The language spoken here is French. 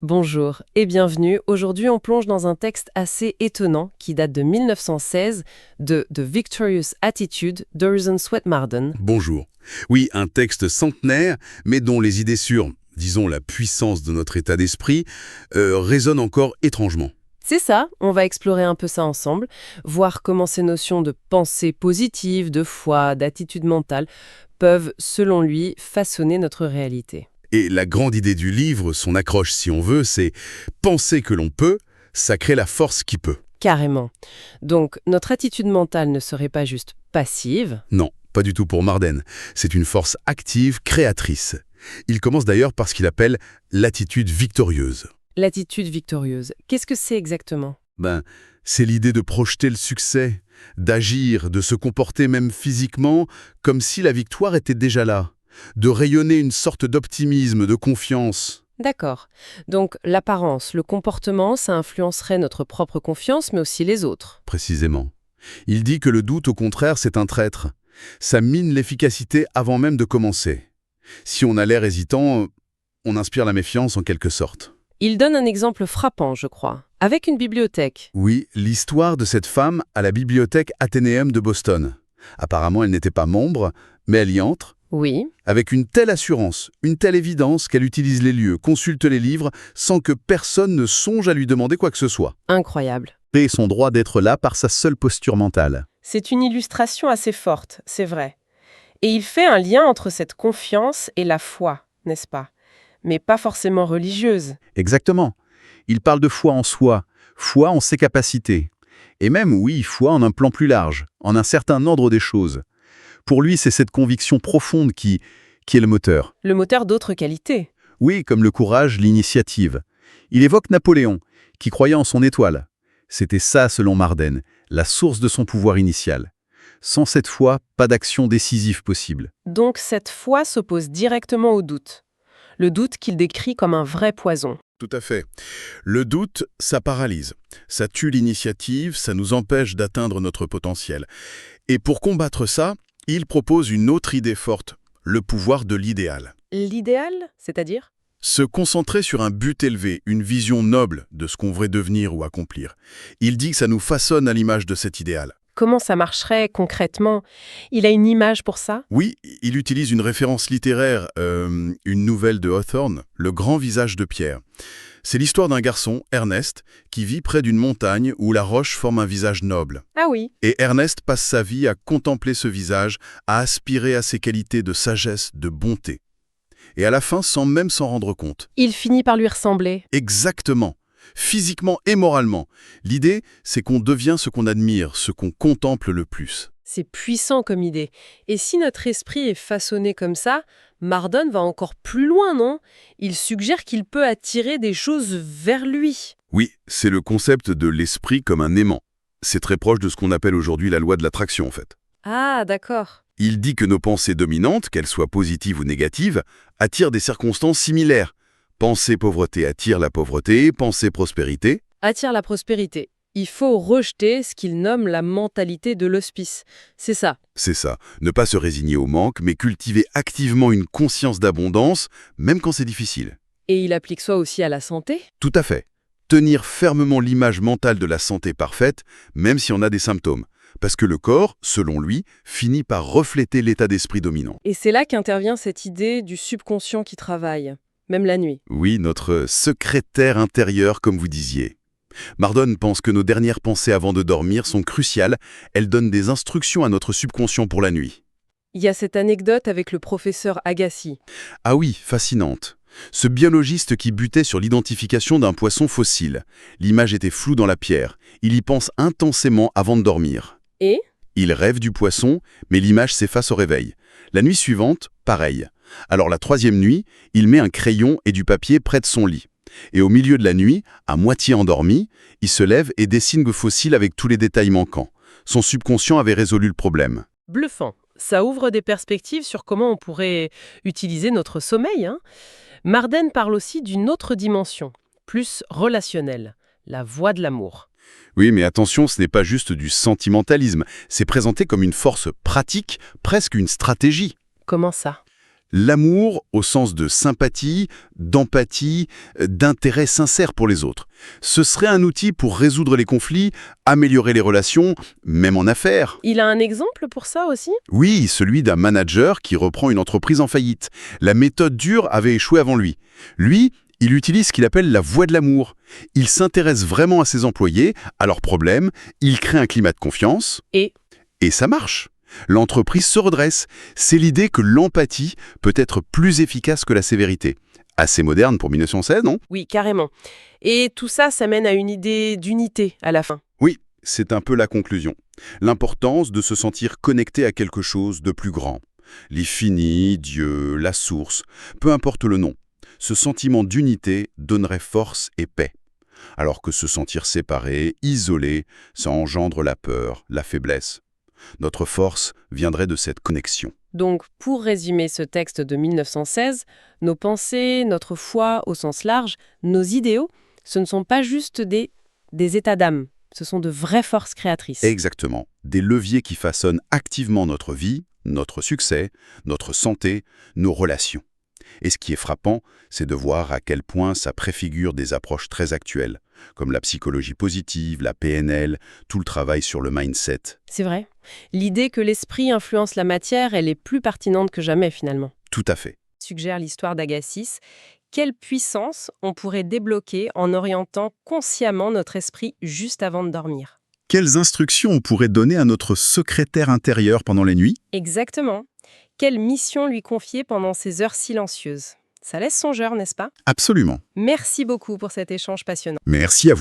Bonjour et bienvenue. Aujourd'hui, on plonge dans un texte assez étonnant qui date de 1916 de The Victorious Attitude d'Horizon Swett Marden. Bonjour. Oui, un texte centenaire, mais dont les idées sur, disons, la puissance de notre état d'esprit, résonnent encore étrangement. C'est ça, on va explorer un peu ça ensemble, voir comment ces notions de pensée positive, de foi, d'attitude mentale peuvent, selon lui, façonner notre réalité. Et la grande idée du livre, son accroche si on veut, c'est « penser que l'on peut, ça crée la force qui peut Carrément. Donc, notre attitude mentale ne serait pas juste passive. ». Non, pas du tout pour Marden. C'est une force active, créatrice. Il commence d'ailleurs par ce qu'il appelle « l'attitude victorieuse ». L'attitude victorieuse, qu'est-ce que c'est exactement? C'est l'idée de projeter le succès, d'agir, de se comporter même physiquement, comme si la victoire était déjà là, de rayonner une sorte d'optimisme, de confiance. D'accord. Donc, l'apparence, le comportement, ça influencerait notre propre confiance, mais aussi les autres. Précisément. Il dit que le doute, au contraire, c'est un traître. Ça mine l'efficacité avant même de commencer. Si on a l'air hésitant, on inspire la méfiance en quelque sorte. Il donne un exemple frappant, je crois, avec une bibliothèque. Oui, l'histoire de cette femme à la bibliothèque Athénéum de Boston. Apparemment, elle n'était pas membre, mais elle y entre, Oui, avec une telle assurance, une telle évidence qu'elle utilise les lieux, consulte les livres, sans que personne ne songe à lui demander quoi que ce soit. incroyable. Et son droit d'être là par sa seule posture mentale. C'est une illustration assez forte, c'est vrai. Et il fait un lien entre cette confiance et la foi, n'est-ce pas? Mais pas forcément religieuse. Exactement. Il parle de foi en soi, foi en ses capacités. Et même, oui, foi en un plan plus large, en un certain ordre des choses. Pour lui, c'est cette conviction profonde qui est le moteur. Le moteur d'autres qualités. Oui, comme le courage, l'initiative. Il évoque Napoléon, qui croyait en son étoile. C'était ça, selon Marden, la source de son pouvoir initial. Sans cette foi, pas d'action décisive possible. Donc cette foi s'oppose directement au doute. Le doute qu'il décrit comme un vrai poison. Tout à fait. Le doute, ça paralyse. Ça tue l'initiative, ça nous empêche d'atteindre notre potentiel. Et pour combattre ça, il propose une autre idée forte, le pouvoir de l'idéal. L'idéal, c'est-à-dire? Se concentrer sur un but élevé, une vision noble de ce qu'on voudrait devenir ou accomplir. Il dit que ça nous façonne à l'image de cet idéal. Comment ça marcherait concrètement? Il a une image pour ça? Oui, il utilise une référence littéraire, une nouvelle de Hawthorne, Le grand visage de Pierre. C'est l'histoire d'un garçon, Ernest, qui vit près d'une montagne où la roche forme un visage noble. Ah oui. Et Ernest passe sa vie à contempler ce visage, à aspirer à ses qualités de sagesse, de bonté. Et à la fin, sans même s'en rendre compte. Il finit par lui ressembler. Exactement. Physiquement et moralement. L'idée, c'est qu'on devient ce qu'on admire, ce qu'on contemple le plus. C'est puissant comme idée. Et si notre esprit est façonné comme ça, Marden va encore plus loin, non? Il suggère qu'il peut attirer des choses vers lui. Oui, c'est le concept de l'esprit comme un aimant. C'est très proche de ce qu'on appelle aujourd'hui la loi de l'attraction, en fait. Ah, d'accord. Il dit que nos pensées dominantes, qu'elles soient positives ou négatives, attirent des circonstances similaires. Pensée pauvreté attire la pauvreté, pensée prospérité. Attire la prospérité. Il faut rejeter ce qu'il nomme la mentalité de l'hospice. C'est ça. C'est ça, ne pas se résigner au manque, mais cultiver activement une conscience d'abondance, même quand c'est difficile. Et il applique ça aussi à la santé? Tout à fait. Tenir fermement l'image mentale de la santé parfaite, même si on a des symptômes. Parce que le corps, selon lui, finit par refléter l'état d'esprit dominant. Et c'est là qu'intervient cette idée du subconscient qui travaille, même la nuit. Oui, notre secrétaire intérieur, comme vous disiez. Marden pense que nos dernières pensées avant de dormir sont cruciales. Elles donnent des instructions à notre subconscient pour la nuit. Il y a cette anecdote avec le professeur Agassi. Ah oui, fascinante. Ce biologiste qui butait sur l'identification d'un poisson fossile. L'image était floue dans la pierre. Il y pense intensément avant de dormir. Et? Il rêve du poisson, mais l'image s'efface au réveil. La nuit suivante, pareil. Alors la troisième nuit, il met un crayon et du papier près de son lit. Et au milieu de la nuit, à moitié endormi, il se lève et dessine le fossile avec tous les détails manquants. Son subconscient avait résolu le problème. Bluffant. Ça ouvre des perspectives sur comment on pourrait utiliser notre sommeil, hein. Marden parle aussi d'une autre dimension, plus relationnelle, la voie de l'amour. Oui, mais attention, ce n'est pas juste du sentimentalisme. C'est présenté comme une force pratique, presque une stratégie. Comment ça? L'amour au sens de sympathie, d'empathie, d'intérêt sincère pour les autres. Ce serait un outil pour résoudre les conflits, améliorer les relations, même en affaires. Il a un exemple pour ça aussi? Oui, celui d'un manager qui reprend une entreprise en faillite. La méthode dure avait échoué avant lui. Lui, il utilise ce qu'il appelle la voie de l'amour. Il s'intéresse vraiment à ses employés, à leurs problèmes, il crée un climat de confiance. Et Et ça marche. L'entreprise se redresse. C'est l'idée que l'empathie peut être plus efficace que la sévérité. Assez moderne pour 1916, non? oui, carrément. Et tout ça, ça mène à une idée d'unité à la fin. Oui, c'est un peu la conclusion. L'importance de se sentir connecté à quelque chose de plus grand. L'infini, Dieu, la source, peu importe le nom. Ce sentiment d'unité donnerait force et paix. Alors que se sentir séparé, isolé, ça engendre la peur, la faiblesse. Notre force viendrait de cette connexion. Donc, pour résumer ce texte de 1916, nos pensées, notre foi au sens large, nos idéaux, ce ne sont pas juste des états d'âme, ce sont de vraies forces créatrices. Exactement. Des leviers qui façonnent activement notre vie, notre succès, notre santé, nos relations. Et ce qui est frappant, c'est de voir à quel point ça préfigure des approches très actuelles, comme la psychologie positive, la PNL, tout le travail sur le mindset. C'est vrai. L'idée que l'esprit influence la matière, elle est plus pertinente que jamais finalement. Tout à fait. Suggère l'histoire d'Agassiz. Quelle puissance on pourrait débloquer en orientant consciemment notre esprit juste avant de dormir? Quelles instructions on pourrait donner à notre secrétaire intérieur pendant les nuits? Exactement. Quelle mission lui confier pendant ces heures silencieuses? Ça laisse songeur, n'est-ce pas? Absolument. Merci beaucoup pour cet échange passionnant. Merci à vous.